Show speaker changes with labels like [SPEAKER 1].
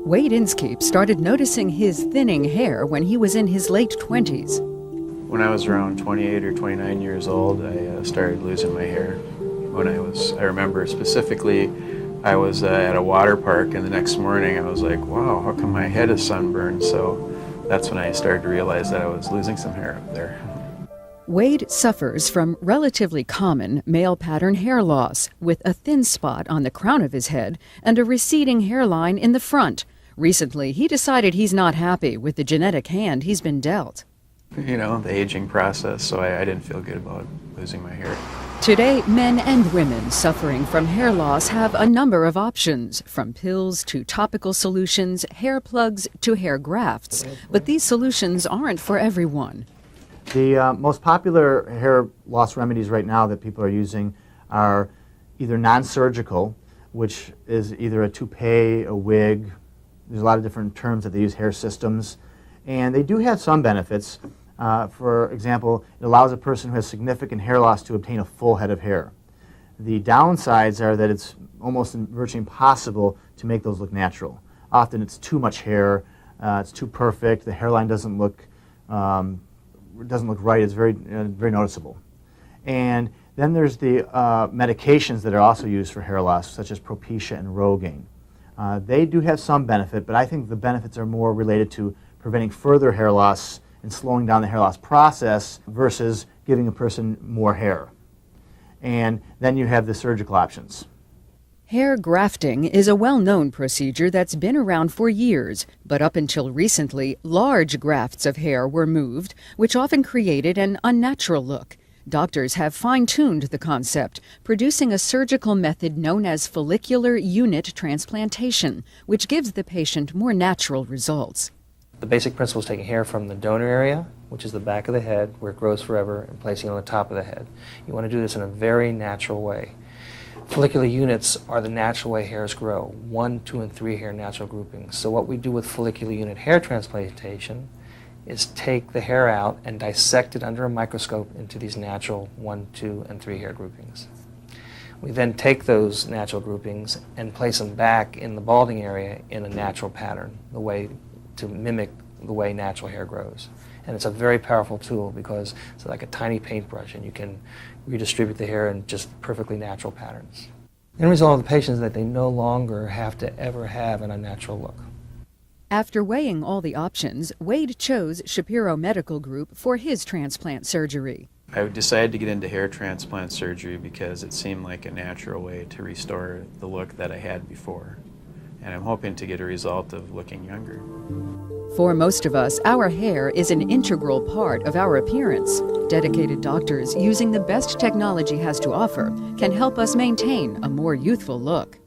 [SPEAKER 1] Wade Inskeep started noticing his thinning hair when he was in his late 20s.
[SPEAKER 2] When I was around 28 or 29 years old, I started losing my hair. I remember specifically, I was at a water park, and the next morning I was like, wow, how come my head is sunburned? So that's when I started to realize that I was losing some hair up there.
[SPEAKER 1] Wade suffers from relatively common male pattern hair loss, with a thin spot on the crown of his head and a receding hairline in the front. Recently, he decided he's not happy with the genetic hand he's been dealt.
[SPEAKER 2] You know, the aging process, so I didn't feel good about losing my hair.
[SPEAKER 1] Today, men and women suffering from hair loss have a number of options, from pills to topical solutions, hair plugs to hair grafts. But these solutions aren't for everyone.
[SPEAKER 3] The most popular hair loss remedies right now that people are using are either non-surgical, which is either a toupee, a wig. There's a lot of different terms that they use, hair systems. And they do have some benefits. For example, it allows a person who has significant hair loss to obtain a full head of hair. The downsides are that it's almost virtually impossible to make those look natural. Often it's too much hair, it's too perfect, the hairline doesn't look right, it's very noticeable. And then there's the medications that are also used for hair loss, such as Propecia and Rogaine. They do have some benefit, but I think the benefits are more related to preventing further hair loss and slowing down the hair loss process versus giving a person more hair. And then you have the surgical options.
[SPEAKER 1] Hair grafting is a well-known procedure that's been around for years, but up until recently, large grafts of hair were moved, which often created an unnatural look. Doctors have fine-tuned the concept, producing a surgical method known as follicular unit transplantation, which gives the patient more natural results.
[SPEAKER 4] The basic principle is taking hair from the donor area, which is the back of the head, where it grows forever, and placing it on the top of the head. You want to do this in a very natural way. Follicular units are the natural way hairs grow, 1, 2, and 3 hair natural groupings. So what we do with follicular unit hair transplantation is take the hair out and dissect it under a microscope into these natural 1, 2, and 3 hair groupings. We then take those natural groupings and place them back in the balding area in a natural pattern, to mimic the way natural hair grows. And it's a very powerful tool because it's like a tiny paintbrush, and you can redistribute the hair in just perfectly natural patterns. The end result of the patient is that they no longer have to ever have an unnatural look.
[SPEAKER 1] After weighing all the options, Wade chose Shapiro Medical Group for his transplant surgery.
[SPEAKER 2] I decided to get into hair transplant surgery because it seemed like a natural way to restore the look that I had before. And I'm hoping to get a result of looking younger.
[SPEAKER 1] For most of us, our hair is an integral part of our appearance. Dedicated doctors, using the best technology has to offer, can help us maintain a more youthful look.